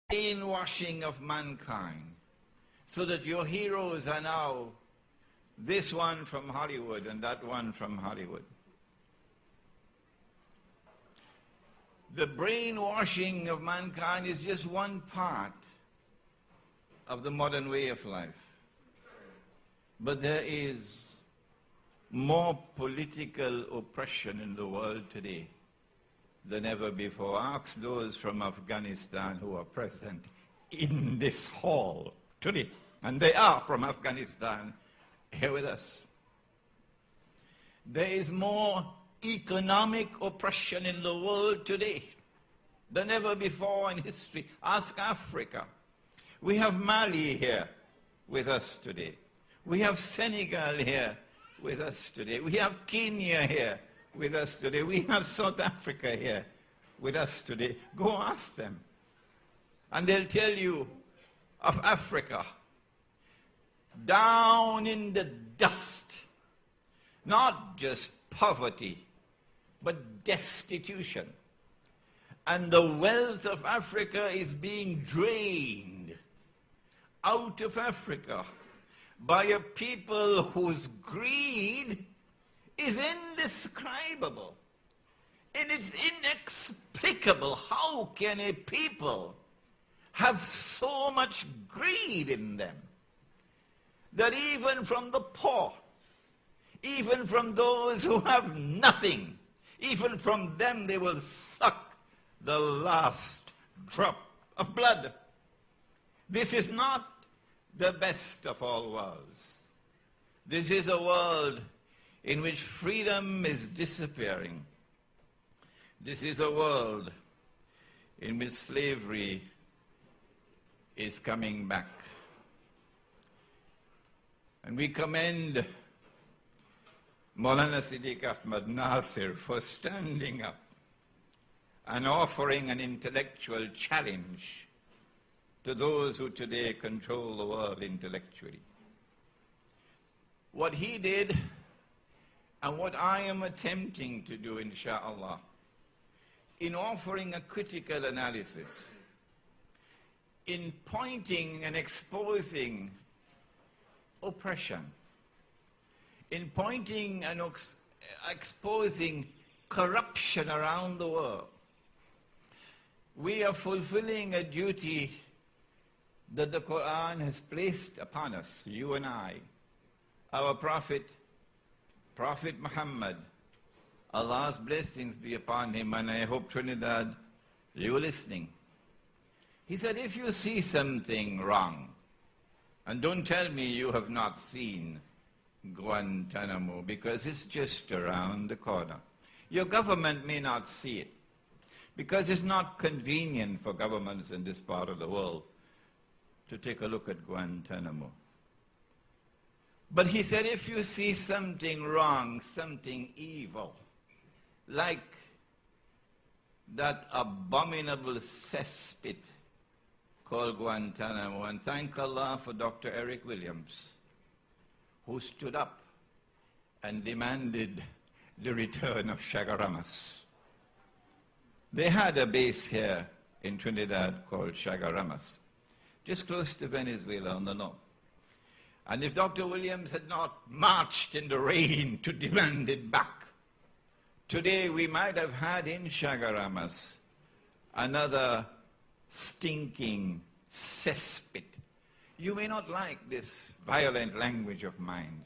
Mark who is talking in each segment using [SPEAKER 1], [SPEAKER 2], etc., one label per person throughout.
[SPEAKER 1] brainwashing of mankind, so that your heroes are now this one from Hollywood and that one from Hollywood. The brainwashing of mankind is just one part of the modern way of life. But there is more political oppression in the world today than ever before. Ask those from Afghanistan who are present in this hall today. And they are from Afghanistan here with us. There is more economic oppression in the world today than ever before in history. Ask Africa. We have Mali here with us today. We have Senegal here with us today. We have Kenya here with us today. We have South Africa here with us today. Go ask them. And they'll tell you of Africa, down in the dust, not just poverty, but destitution. And the wealth of Africa is being drained out of Africa by a people whose greed is indescribable. And it's inexplicable. How can a people have so much greed in them that even from the poor, even from those who have nothing, even from them they will suck the last drop of blood? This is not the best of all worlds. This is a world in which freedom is disappearing. This is a world in which slavery is coming back. And we commend Maulana Siddiq Ahmad Nasir for standing up and offering an intellectual challenge to those who today control the world intellectually. What he did and what I am attempting to do, inshallah, in offering a critical analysis, in pointing and exposing oppression, in pointing and exposing corruption around the world, we are fulfilling a duty that the Qur'an has placed upon us, you and I, our Prophet Muhammad, Allah's blessings be upon him, and I hope, Trinidad, you're listening. He said, if you see something wrong, and don't tell me you have not seen Guantanamo, because it's just around the corner. Your government may not see it, because it's not convenient for governments in this part of the world to take a look at Guantanamo. But he said, if you see something wrong, something evil, like that abominable cesspit called Guantanamo, and thank Allah for Dr. Eric Williams, who stood up and demanded the return of Chagaramas. They had a base here in Trinidad called Chagaramas, just close to Venezuela on the north. And if Dr. Williams had not marched in the rain to demand it back, today we might have had in Chagaramas another stinking cesspit. You may not like this violent language of mine,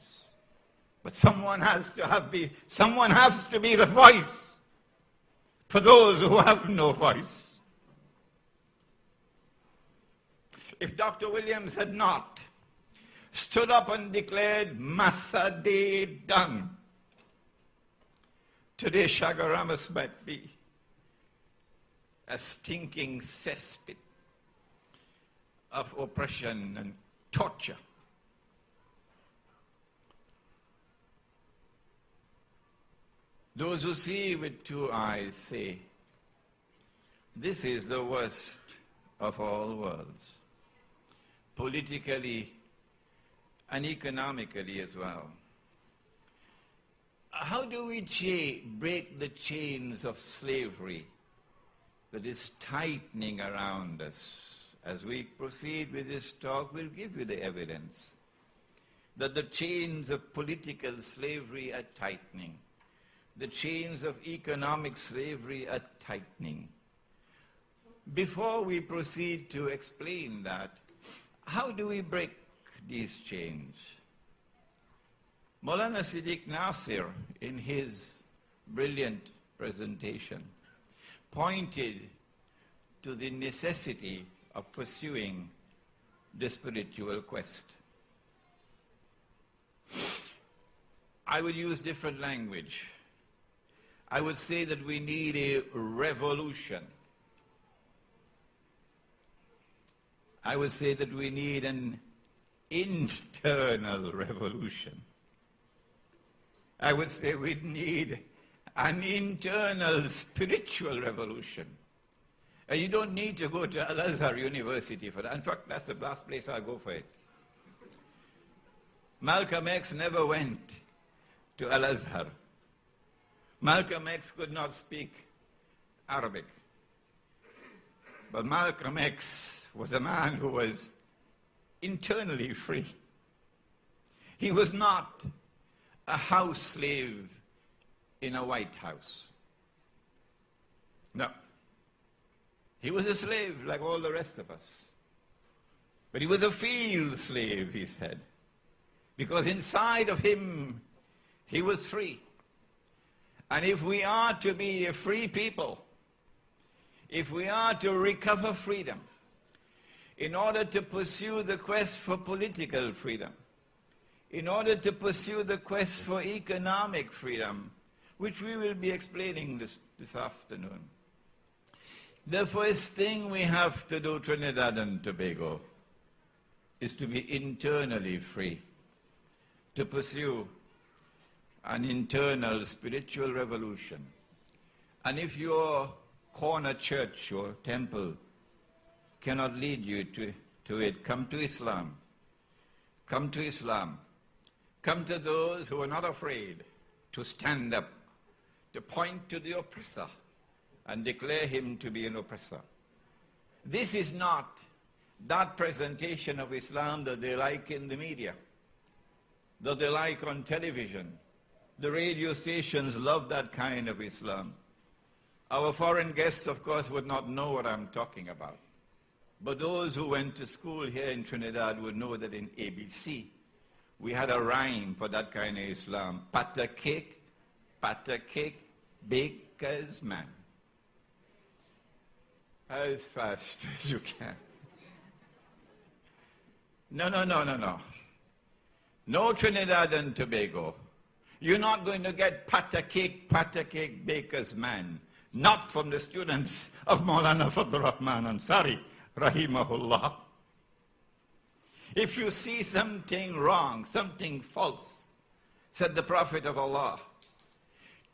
[SPEAKER 1] but someone has to be the voice for those who have no voice. If Dr. Williams had not stood up and declared Massa Day done, today Chagaramas might be a stinking cesspit of oppression and torture. Those who see with two eyes say, this is the worst of all worlds, politically and economically as well. How do we break the chains of slavery that is tightening around us as we proceed with this talk, we'll give you the evidence that the chains of political slavery are tightening. The chains of economic slavery are tightening. Before we proceed to explain that, how do we break these chains? Maulana Siddiq Nasir, in his brilliant presentation, pointed to the necessity of pursuing the spiritual quest. I would use different language. I would say that we need a revolution. I would say that we need an internal revolution. I would say we need an internal spiritual revolution. And you don't need to go to Al-Azhar University for that. In fact, that's the last place I'll go for it. Malcolm X never went to Al-Azhar. Malcolm X could not speak Arabic. But Malcolm X was a man who was internally free. He was not a house slave in a White House. No. He was a slave like all the rest of us. But he was a field slave, he said. Because inside of him, he was free. And if we are to be a free people, if we are to recover freedom, in order to pursue the quest for political freedom, in order to pursue the quest for economic freedom, which we will be explaining this afternoon, the first thing we have to do, Trinidad and Tobago, is to be internally free, to pursue an internal spiritual revolution. And if your corner church or temple cannot lead you to it, come to Islam. Come to Islam. Come to those who are not afraid to stand up, to point to the oppressor and declare him to be an oppressor. This is not that presentation of Islam that they like in the media, that they like on television. The radio stations love that kind of Islam. Our foreign guests, of course, would not know what I'm talking about. But those who went to school here in Trinidad would know that in ABC, we had a rhyme for that kind of Islam. Pata cake, baker's man. As fast as you can. No. No Trinidad and Tobago. You're not going to get pata cake, baker's man. Not from the students of Maulana Fadl Rahman Ansari, rahimahullah. If you see something wrong, something false, said the Prophet of Allah,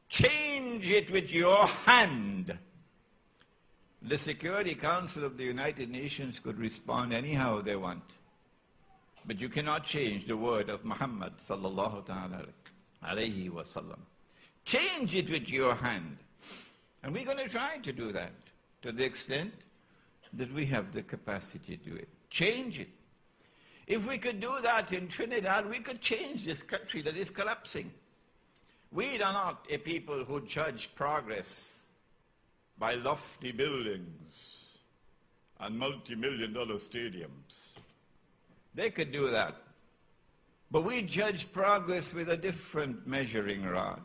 [SPEAKER 1] change it with your hand. The Security Council of the United Nations could respond anyhow they want. But you cannot change the word of Muhammad sallallahu alayhi wa sallam. Change it with your hand. And we're going to try to do that to the extent that we have the capacity to do it. Change it. If we could do that in Trinidad, we could change this country that is collapsing. We are not a people who judge progress by lofty buildings and multi-million-dollar stadiums. They could do that. But we judge progress with a different measuring rod.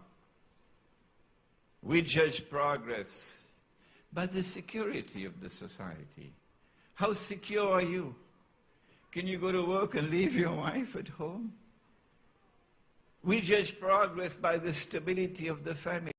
[SPEAKER 1] We judge progress by the security of the society. How secure are you? Can you go to work and leave your wife at home? We judge progress by the stability of the family.